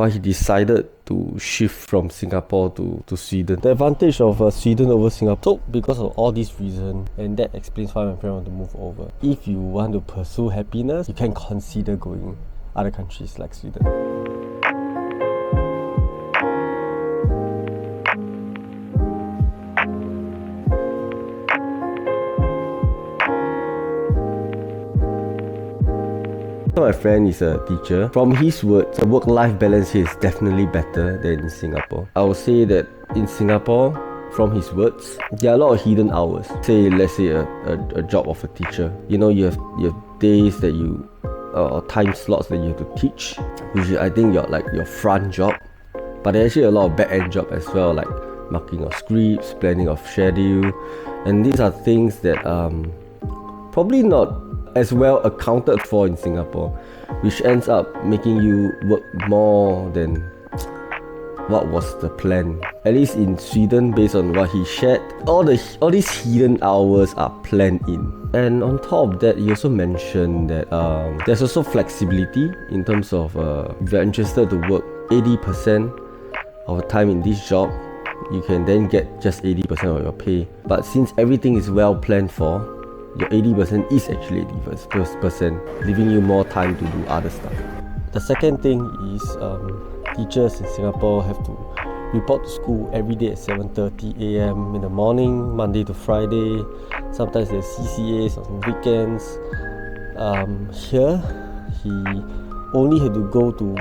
why he decided to shift from Singapore to Sweden. The advantage of Sweden over Singapore, so because of all these reasons, and that explains why my friend want to move over. If you want to pursue happiness, you can consider going other countries like Sweden. My friend is a teacher. From his words, the work-life balance here is definitely better than in Singapore. I would say that in Singapore, from his words, there are a lot of hidden hours. Let's say a job of a teacher. You know, you have days that you or time slots that you have to teach, which I think your front job. But there's actually a lot of back-end job as well, like marking of scripts, planning of schedule, and these are things that probably not as well accounted for in Singapore, which ends up making you work more than what was the plan. At least in Sweden, based on what he shared, all these hidden hours are planned in. And on top of that, he also mentioned that there's also flexibility in terms of if you're interested to work 80% of the time in this job, you can then get just 80% of your pay. But since everything is well planned for, your 80% is actually 80%, leaving you more time to do other stuff. The second thing is teachers in Singapore have to report to school every day at 7:30 a.m. in the morning, Monday to Friday. Sometimes there's CCAs on weekends. Here, he only had to go to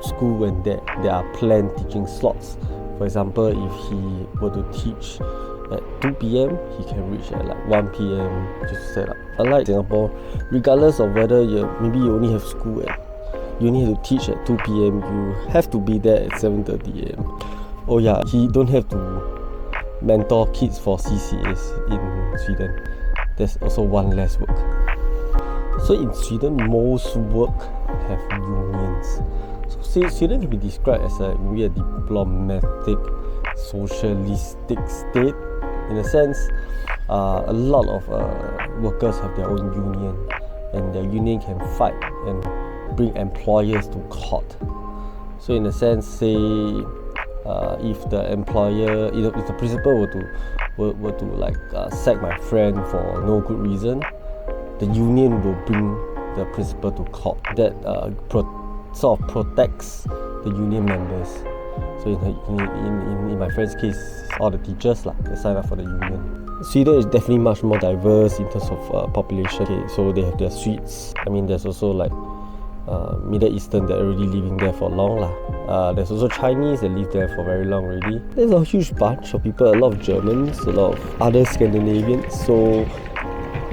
school when there are planned teaching slots. For example, if he were to teach at 2 p.m, he can reach at like 1 p.m. just to set up. Unlike Singapore, regardless of whether you only have school you only have to teach at 2 p.m, you have to be there at 7:30 a.m. Oh yeah, he don't have to mentor kids for CCAs in Sweden. There's also one less work. So in Sweden, most work have unions. So Sweden can be described as maybe a diplomatic, socialistic state. In a sense, a lot of workers have their own union, and their union can fight and bring employers to court. So in a sense, say if the employer, if the principal were to sack my friend for no good reason, the union will bring the principal to court. That sort of protects the union members. So in my friend's case, all the teachers they sign up for the union. Sweden is definitely much more diverse in terms of population. Okay, so they have their Swedes. I mean, there's also Middle Eastern that are already living there for long There's also Chinese that live there for very long already. There's a huge bunch of people, a lot of Germans, a lot of other Scandinavians. So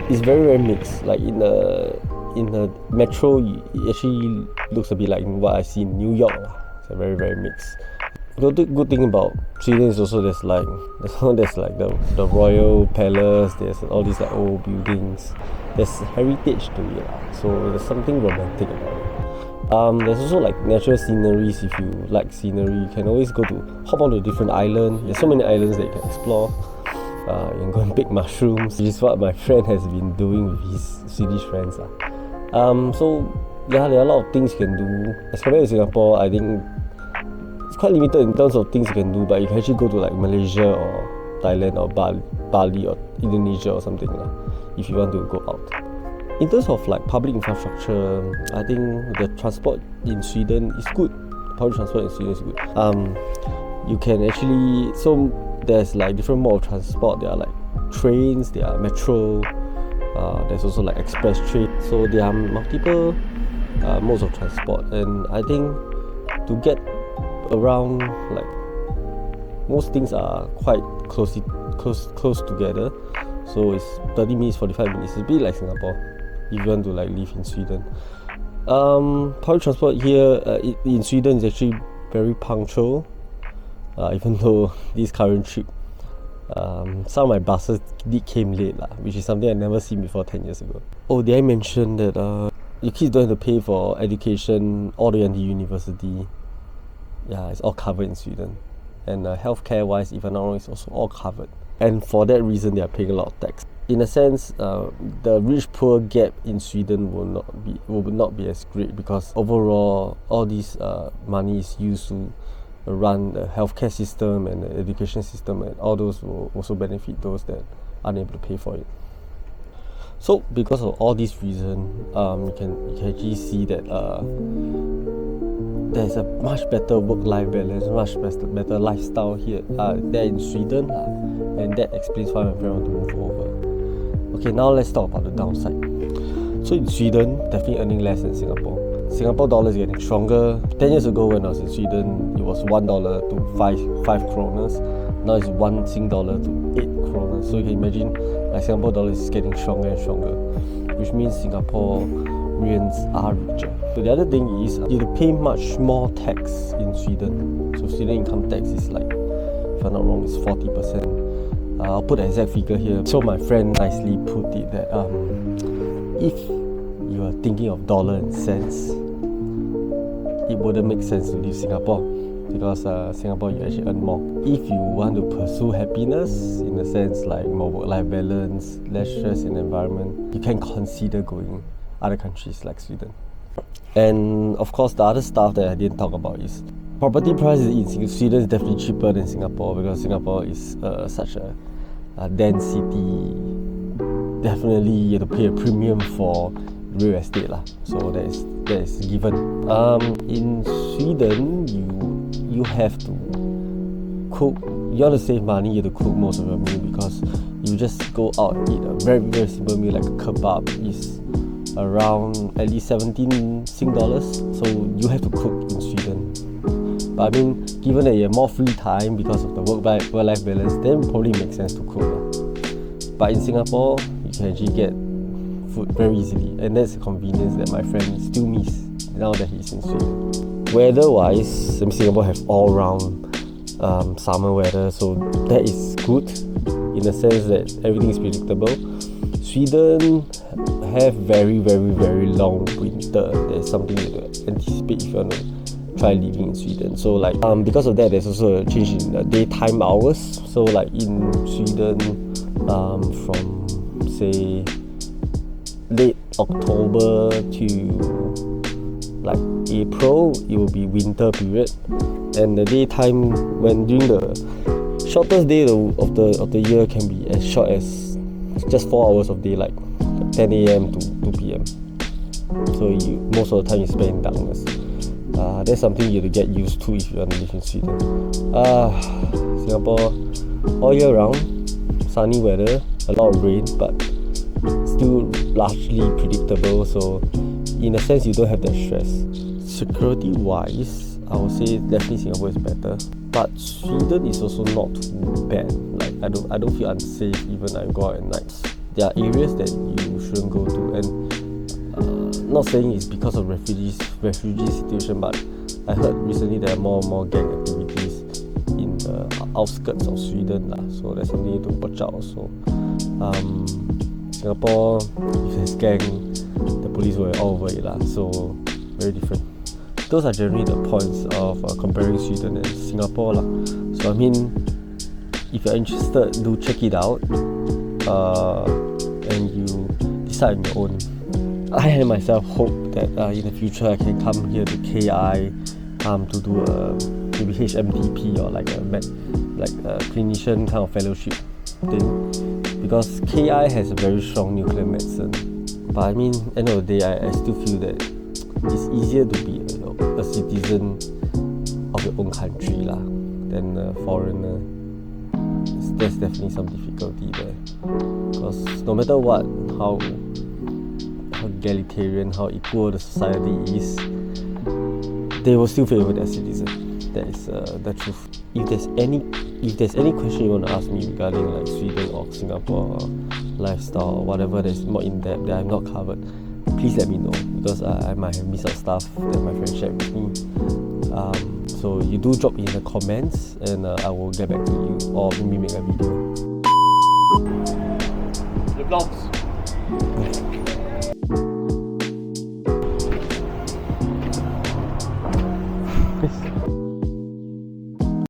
it's very, very mixed. Like in the metro, it actually looks a bit like what I see in New York. It's very, very mixed. The good thing about Sweden is also there's the royal palace. There's all these old buildings. There's heritage to it, so there's something romantic about it. There's also natural sceneries. If you like scenery, you can always hop onto a different island. There's so many islands that you can explore. You can go and pick mushrooms, which is what my friend has been doing with his Swedish friends. So yeah, there are a lot of things you can do. As compared to Singapore, I think it's quite limited in terms of things you can do, but you can actually go to Malaysia or Thailand or Bali or Indonesia or something if you want to go out. In terms of public infrastructure, I think the transport in Sweden is good. Public transport in Sweden is good. You can actually, so there's different mode of transport. There are trains, there are metro, there's also express train. So there are multiple modes of transport, and I think to get around, most things are quite close together. So it's 30 minutes, 45 minutes. It's a bit like Singapore if you want to live in Sweden. Public transport here in Sweden is actually very punctual. Even though this current trip, some of my buses came late, which is something I never seen before 10 years ago. Oh, did I mention that your kids don't have to pay for education all the way until university? Yeah, it's all covered in Sweden. And healthcare wise, if I'm not wrong, it's also all covered. and for that reason they are paying a lot of tax. In a sense, the rich-poor gap in Sweden will not be as great, because overall all this money is used to run the healthcare system and the education system, and all those will also benefit those that aren't able to pay for it. So because of all these reasons, you can actually see that there's a much better work-life balance, much better lifestyle here there in Sweden, and that explains why my friend want to move over. Okay, now let's talk about the downside. So in Sweden, definitely earning less than Singapore. Singapore dollar is getting stronger. 10 years ago when I was in Sweden, it was $1 to 5 kroners. Now it's $1 to 8 kroners. So you can imagine, like, Singapore dollar is getting stronger and stronger, which means Singaporeans are richer. So the other thing is, you have to pay much more tax in Sweden. So Sweden income tax is, like, if I'm not wrong, it's 40%. I'll put the exact figure here. So my friend nicely put it that if you are thinking of dollar and cents, it wouldn't make sense to leave Singapore, because Singapore you actually earn more. If you want to pursue happiness, in a sense like more work-life balance, less stress in the environment, you can consider going other countries like Sweden. And of course, the other stuff that I didn't talk about is property prices in Sweden is definitely cheaper than Singapore, because Singapore is such a dense city. Definitely you have to pay a premium for real estate lah. So that is given. In Sweden, you have to cook. You want to save money, you have to cook most of your meal, because you just go out and eat a very, very simple meal like a kebab is around at least 17 Sing dollars. So you have to cook in Sweden. But I mean, given that you have more free time because of the work-life balance, then it probably makes sense to cook. But in Singapore, you can actually get food very easily, and that's a convenience that my friend still miss now that he's in Sweden. Weather-wise, Singapore have all-round summer weather, so that is good in the sense that everything is predictable. Sweden have very, very, very long winter. There's something you have to anticipate if you want to try living in Sweden. So like because of that, there's also a change in the daytime hours. So like in Sweden, from say late October to like April, it will be winter period, and the daytime, when during the shortest day of the year, can be as short as just 4 hours of daylight, 10 a.m. to 2 p.m. So most of the time you spend in darkness. That's something you have to get used to if you want to live in Sweden. Singapore, all year round, sunny weather, a lot of rain, but still largely predictable. So in a sense, you don't have that stress. Security wise, I would say definitely Singapore is better, but Sweden is also not too bad. Like I don't feel unsafe even I go out at night. There are areas that you shouldn't go to, and not saying it's because of refugee situation, but I heard recently there are more and more gang activities in the outskirts of Sweden lah. So that's something you need to watch out also. Singapore, if there's gang, the police were all over it lah. So very different. Those are generally the points of comparing Sweden and Singapore lah. So I mean, if you're interested, do check it out, and you decide on your own. I myself hope that in the future I can come here to KI to do a maybe HMTP or like a clinician kind of fellowship thing, because KI has a very strong nuclear medicine. But I mean, end of the day, I still feel that it's easier to be a citizen of your own country lah than a foreigner. There's definitely some difficulty there, because no matter what, how egalitarian, how equal the society is, they will still favor their citizen. That is the truth. If there's any question you want to ask me regarding like Sweden or Singapore or lifestyle or whatever that's more in depth that I've not covered, please let me know, because I might have missed out stuff that my friend shared with me. So you do drop in the comments, and I will get back to you, or maybe make a video. The vlogs.